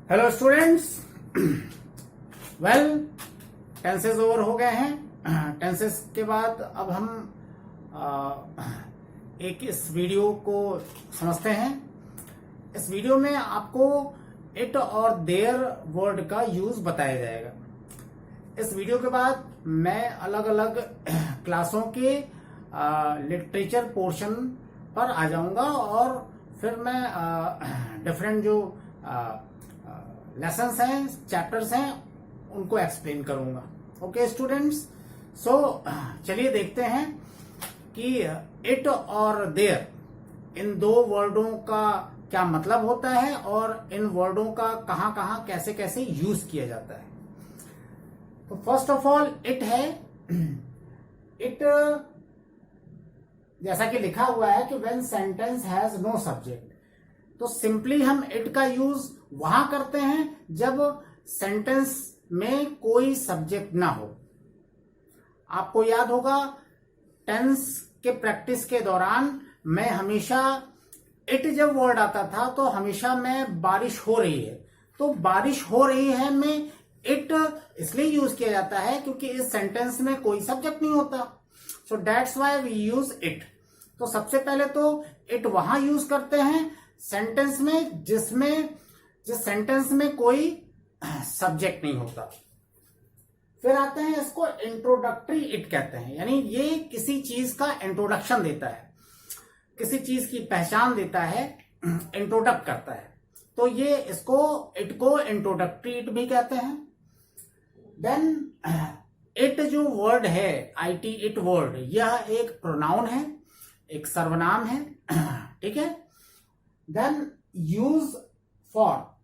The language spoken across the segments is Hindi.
Hello students. Well, tenses over हो गए हैं। टेंसेस के बाद अब हम एक इस वीडियो को समझते हैं। इस वीडियो में आपको इट और देयर वर्ड का यूज बताया जाएगा। इस वीडियो के बाद मैं अलग अलग क्लासों के लिटरेचर पोर्शन पर आ जाऊंगा और फिर मैं डिफरेंट जो लेसन्स हैं, चैप्टर्स हैं, उनको एक्सप्लेन करूंगा। ओके स्टूडेंट्स, सो चलिए देखते हैं कि इट और देयर इन दो वर्डों का क्या मतलब होता है और इन वर्डों का कहां कहां कैसे कैसे यूज किया जाता है। तो फर्स्ट ऑफ ऑल इट है। इट जैसा कि लिखा हुआ है कि when sentence has no subject, तो सिंपली हम इट का यूज वहां करते हैं जब सेंटेंस में कोई सब्जेक्ट ना हो। आपको याद होगा टेंस के प्रैक्टिस के दौरान मैं हमेशा इट जब वर्ड आता था तो हमेशा मैं बारिश हो रही है, तो बारिश हो रही है में इट इसलिए यूज किया जाता है क्योंकि इस सेंटेंस में कोई सब्जेक्ट नहीं होता। So that's why we use it. तो सबसे पहले तो इट वहां यूज करते हैं सेंटेंस में जिस सेंटेंस में कोई सब्जेक्ट नहीं होता। फिर आते हैं, इसको इंट्रोडक्टरी इट कहते हैं, यानी ये किसी चीज का इंट्रोडक्शन देता है, किसी चीज की पहचान देता है, इंट्रोडक्ट करता है। तो ये इट को इंट्रोडक्टरी इट भी कहते हैं। देन इट जो वर्ड है, IT इट वर्ड, यह एक प्रोनाउन है, एक सर्वनाम है। ठीक है। देन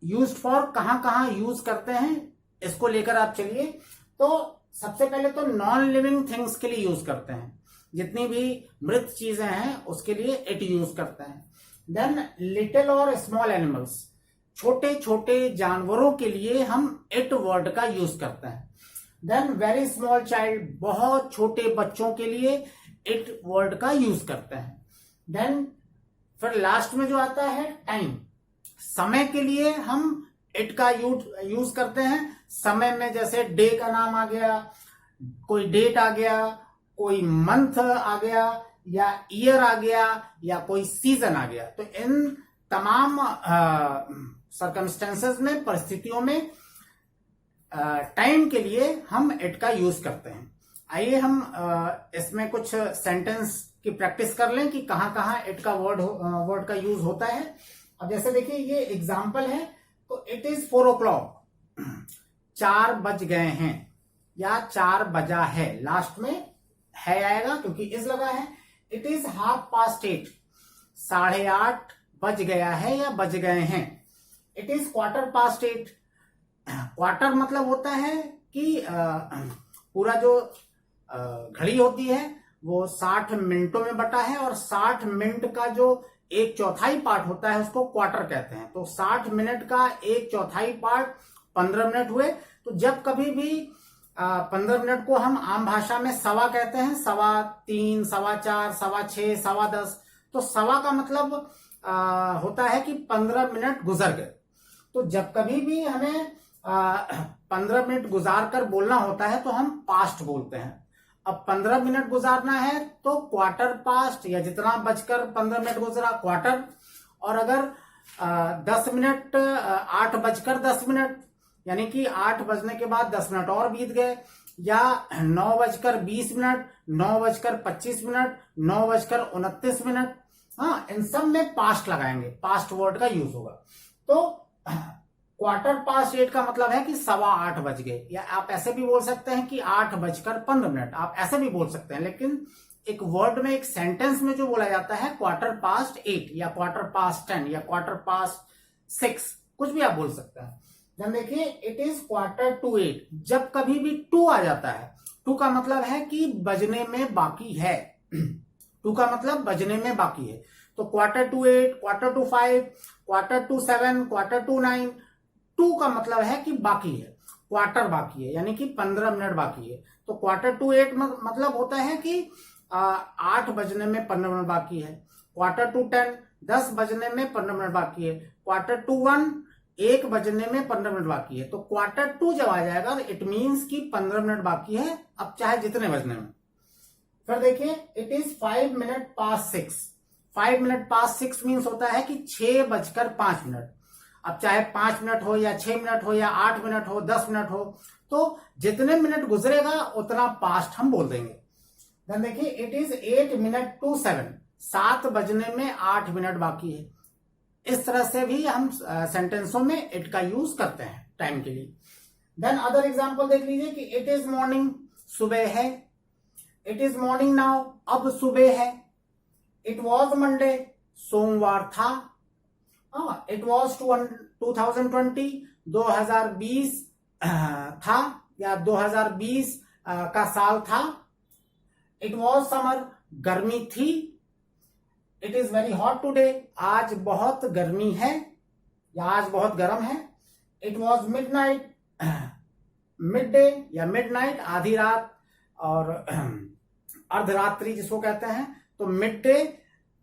यूज्ड फॉर कहां कहां यूज करते हैं, इसको लेकर आप चलिए। तो सबसे पहले तो नॉन लिविंग थिंग्स के लिए यूज करते हैं, जितनी भी मृत चीजें हैं उसके लिए इट यूज करते हैं। देन लिटिल और स्मॉल एनिमल्स, छोटे छोटे जानवरों के लिए हम इट वर्ड का यूज करते हैं। देन वेरी स्मॉल चाइल्ड, बहुत छोटे बच्चों के लिए इट वर्ड का यूज करते हैं। देन फिर लास्ट में जो आता है टाइम, समय के लिए हम इट का यूज करते हैं। समय में जैसे डे का नाम आ गया, कोई डेट आ गया, कोई मंथ आ गया, या ईयर आ गया, या कोई सीजन आ गया। तो इन तमाम सर्कमस्टेंसेस में, परिस्थितियों में टाइम के लिए हम इट का यूज करते हैं। आइए हम इसमें कुछ सेंटेंस की प्रैक्टिस कर लें कि कहां कहां इट का वर्ड का यूज होता है। अब जैसे देखिए ये एग्जाम्पल है, तो इट इज 4 o'clock, 4 बज गए हैं, या 4 बजा है, लास्ट में है आएगा क्योंकि इज लगा है। इट इज 8:30, 8:30 बज गया है या बज गए हैं। इट इज 8:15, क्वार्टर मतलब होता है कि पूरा जो घड़ी होती है वो 60 मिनटों में बटा है, और 60 मिनट का जो 1/4 पार्ट होता है उसको क्वार्टर कहते हैं। तो 60 मिनट का 1/4 पार्ट 15 मिनट हुए। तो जब कभी भी 15 मिनट को हम आम भाषा में सवा कहते हैं, 3:15, 4:15, 6:15, 10:15। तो सवा का मतलब होता है कि 15 मिनट गुजर गए। तो जब कभी भी हमें 15 मिनट गुजार कर बोलना होता है तो हम पास्ट बोलते हैं। अब 15 मिनट गुजारना है तो क्वार्टर पास्ट, या जितना बजकर 15 मिनट गुजरा क्वार्टर। और अगर 10 मिनट 8:10, यानी कि 8 बजने के बाद 10 मिनट और बीत गए, या 9:20, 9:25, 9:29। हाँ, इन सब में पास्ट लगाएंगे, पास्ट वर्ड का यूज होगा। तो क्वार्टर पास्ट 8 का मतलब है कि 8:15 बज गए, या आप ऐसे भी बोल सकते हैं कि 8:15, आप ऐसे भी बोल सकते हैं। लेकिन एक वर्ड में, एक सेंटेंस में जो बोला जाता है क्वार्टर पास्ट 8, या क्वार्टर पास्ट 10, या क्वार्टर पास्ट 6, कुछ भी आप बोल सकते हैं। जब देखिए इट इज 7:45, जब कभी भी 2 आ जाता है, 2 का मतलब है कि बजने में बाकी है। 2 का मतलब बजने में बाकी है। तो 7:45, 7:45, 7:47, 7:49, 2 का मतलब है कि बाकी है, क्वार्टर बाकी है, यानी कि 15 मिनट बाकी है। तो 7:48 मतलब होता है कि 8 बजने में 15 मिनट बाकी है। 7:45, 10 बजने में 15 मिनट बाकी है। 1:45 1 बजने में 15 मिनट बाकी है, तो Q2 जब आ जाएगा इट मीन्स कि 15 मिनट बाकी है, अब चाहे जितने बजने में। फिर देखिए it is 5 minute pass 6। 5 minute pass 6 means होता है कि 6:05। अब चाहे 5 मिनट हो या 6 मिनट हो या 8 मिनट हो 10 मिनट हो, तो जितने मिनट गुजरेगा उतना पास्ट हम बोल देंगे। देन देखिए इट इज 8 मिनट टू 7। 7 बजने में 8 मिनट बाकी है। इस तरह से भी हम सेंटेंसों में इट का यूज करते हैं टाइम के लिए। देन अदर एग्जांपल देख लीजिए कि इट इज मॉर्निंग, सुबह है। इट इज मॉर्निंग नाउ, अब सुबह है। इट वॉज मंडे, सोमवार था। इट वॉज 2020, 2020 था या 2020 का साल था। इट वॉज समर, गर्मी थी। It is very hot today, आज बहुत गर्मी है या आज बहुत गर्म है। It was midnight, mid day या मिडनाइट, आधी रात और अर्धरात्रि जिसको कहते हैं, तो मिड डे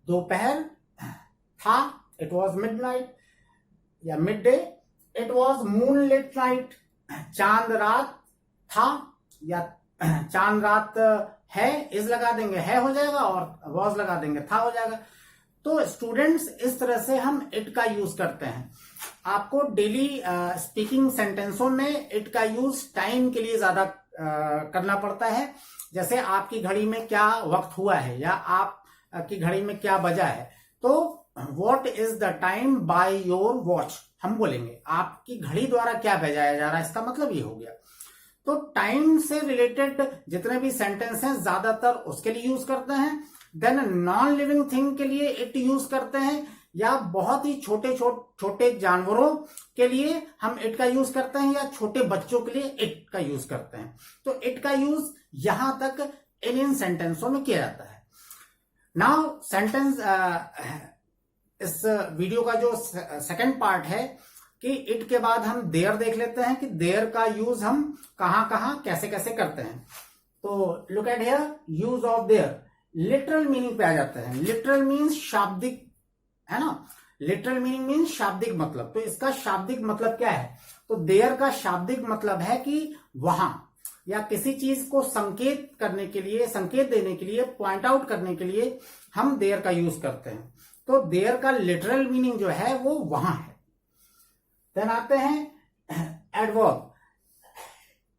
दोपहर था। इट वॉज मिडनाइट या mid day. It was moonlit night, चांद रात था या चांद रात है, इज लगा देंगे है हो जाएगा और वॉज लगा देंगे था हो जाएगा। तो स्टूडेंट्स इस तरह से हम इट का यूज करते हैं। आपको डेली स्पीकिंग सेंटेंसों में इट का यूज टाइम के लिए ज्यादा करना पड़ता है। जैसे आपकी घड़ी में क्या वक्त हुआ है या आपकी घड़ी में क्या बजा है, तो what is the time by your watch हम बोलेंगे। आपकी घड़ी द्वारा क्या बजाया जा रहा है, इसका मतलब ये हो गया। तो टाइम से रिलेटेड जितने भी सेंटेंस हैं ज्यादातर उसके लिए यूज करते हैं। देन नॉन लिविंग थिंग के लिए इट यूज करते हैं, या बहुत ही छोटे जानवरों के लिए हम इट का यूज करते हैं, या छोटे बच्चों के लिए इट का यूज करते हैं। तो इट का यूज यहां तक इन सेंटेंसों में किया जाता है। नाउ सेंटेंस इस वीडियो का जो सेकंड पार्ट है कि इट के बाद हम देयर देख लेते हैं कि देयर का यूज हम कहां कहां कैसे कैसे करते हैं। तो look at here, use of their literal meaning पे आ जाते हैं। लिटरल मीन्स शाब्दिक, है ना। लिटरल मीनिंग मीन्स शाब्दिक मतलब। तो इसका शाब्दिक मतलब क्या है, तो देयर का शाब्दिक मतलब है कि वहां, या किसी चीज को संकेत करने के लिए, संकेत देने के लिए, पॉइंट आउट करने के लिए हम देयर का यूज करते हैं। तो देयर का लिटरल मीनिंग जो है वो वहां है। देन आते हैं एडवर्ब।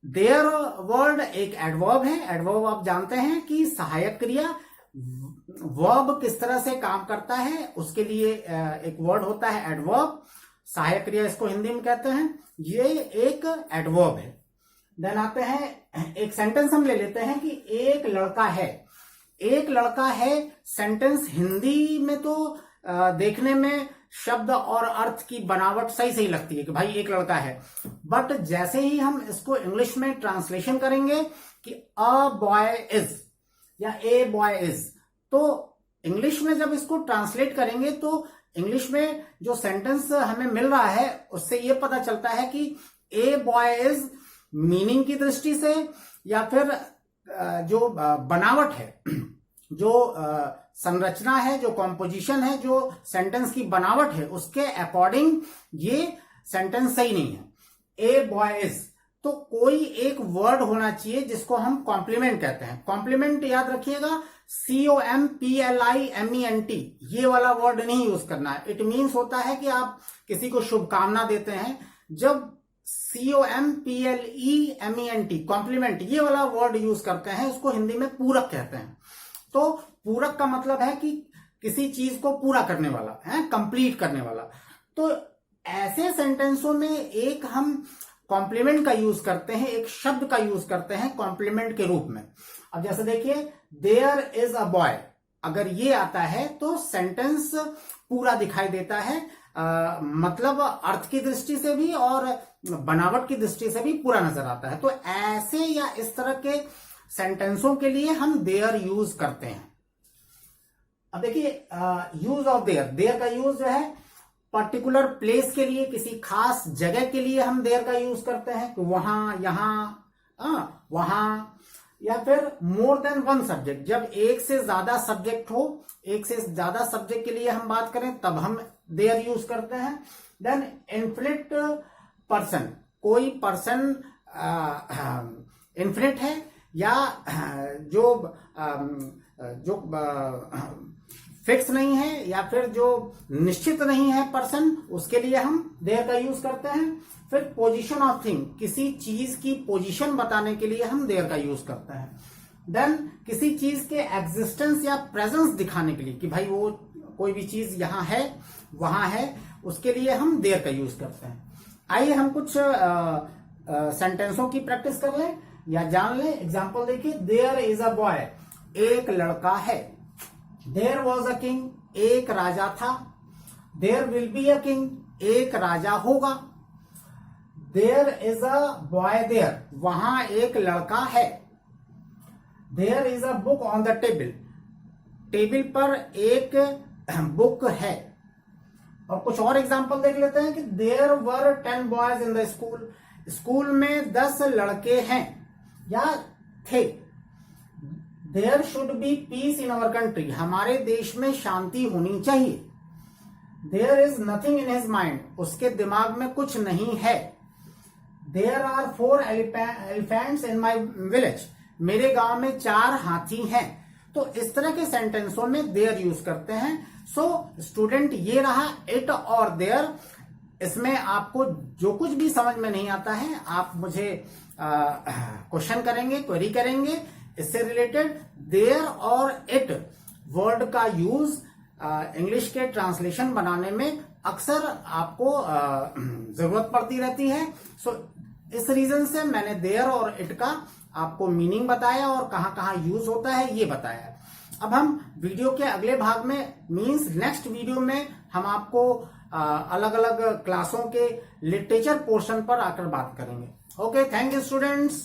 देयर वर्ड एक एडवर्ब है। एडवर्ब आप जानते हैं कि सहायक क्रिया। वर्ब किस तरह से काम करता है उसके लिए एक वर्ड होता है एडवर्ब। सहायक क्रिया इसको हिंदी में कहते हैं, ये एक एडवर्ब है। देन आते हैं, एक सेंटेंस हम ले लेते हैं कि एक लड़का है। एक लड़का है सेंटेंस हिंदी में तो देखने में शब्द और अर्थ की बनावट सही सही लगती है कि भाई एक लड़का है, बट जैसे ही हम इसको इंग्लिश में ट्रांसलेशन करेंगे कि अ बॉय इज या ए बॉय इज, तो इंग्लिश में जब इसको ट्रांसलेट करेंगे तो इंग्लिश में जो सेंटेंस हमें मिल रहा है उससे ये पता चलता है कि ए बॉय इज मीनिंग की दृष्टि से या फिर जो बनावट है, जो संरचना है, जो कॉम्पोजिशन है, जो सेंटेंस की बनावट है, उसके अकॉर्डिंग ये सेंटेंस सही नहीं है। ए बॉय इज, तो कोई एक वर्ड होना चाहिए जिसको हम कॉम्प्लीमेंट कहते हैं। कॉम्प्लीमेंट याद रखिएगा, COMPLIMENT, ये वाला वर्ड नहीं यूज करना है। इट मीन्स होता है कि आप किसी को शुभकामना देते हैं। जब COMPLEMENT कॉम्प्लीमेंट ये वाला वर्ड यूज करते हैं, उसको हिंदी में पूरक कहते हैं। तो पूरक का मतलब है कि किसी चीज को पूरा करने वाला है, कंप्लीट करने वाला। तो ऐसे सेंटेंसों में एक हम कॉम्प्लीमेंट का यूज करते हैं, एक शब्द का यूज करते हैं कॉम्प्लीमेंट के रूप में। अब जैसे देखिए, देयर इज अ बॉय, अगर ये आता है तो सेंटेंस पूरा दिखाई देता है, मतलब अर्थ की दृष्टि से भी और बनावट की दृष्टि से भी पूरा नजर आता है। तो ऐसे या इस तरह के सेंटेंसों के लिए हम देयर यूज करते हैं। अब देखिए, यूज ऑफ देयर, देयर का यूज जो है पर्टिकुलर प्लेस के लिए, किसी खास जगह के लिए हम देयर का यूज करते हैं कि वहां, यहां, वहां, या फिर मोर देन वन सब्जेक्ट। जब एक से ज्यादा सब्जेक्ट हो, एक से ज्यादा सब्जेक्ट के लिए हम बात करें तब हम देयर यूज करते हैं। देन इन्फिनिट पर्सन, कोई पर्सन इन्फिनिट है या जो फिक्स नहीं है या फिर जो निश्चित नहीं है पर्सन, उसके लिए हम देयर का यूज करते हैं। फिर पोजीशन ऑफ थिंग, किसी चीज की पोजीशन बताने के लिए हम देयर का यूज करते हैं। देन किसी चीज के एग्जिस्टेंस या प्रेजेंस दिखाने के लिए कि भाई वो कोई भी चीज यहां है वहां है, उसके लिए हम देयर का यूज करते हैं। आइए हम कुछ सेंटेंसों की प्रैक्टिस कर लें या जान लें। एग्जाम्पल देखिए, देयर इज अ बॉय, एक लड़का है। देयर वॉज अ किंग, एक राजा था। There will be a king, एक राजा होगा। There is a boy there, वहां एक लड़का है। There is a book on the table, table पर एक बुक है। और कुछ और एग्जाम्पल देख लेते हैं कि there were 10 boys in the school, school में 10 लड़के हैं या थे। There should be peace in our country, हमारे देश में शांति होनी चाहिए। There is nothing in his mind, उसके दिमाग में कुछ नहीं है। There are 4 elephants in my village, मेरे गांव में 4 हाथी हैं। तो इस तरह के सेंटेंसों में देयर यूज करते हैं। सो स्टूडेंट, ये रहा इट और देयर। इसमें आपको जो कुछ भी समझ में नहीं आता है आप मुझे क्वेश्चन करेंगे, क्वेरी करेंगे। इससे रिलेटेड देयर और इट वर्ड का यूज इंग्लिश के ट्रांसलेशन बनाने में अक्सर आपको जरूरत पड़ती रहती है। सो इस रीजन से मैंने देयर और इट का आपको मीनिंग बताया और कहां कहां यूज होता है ये बताया। अब हम वीडियो के अगले भाग में मींस नेक्स्ट वीडियो में हम आपको अलग अलग क्लासों के लिटरेचर पोर्शन पर आकर बात करेंगे। Okay, thank you students.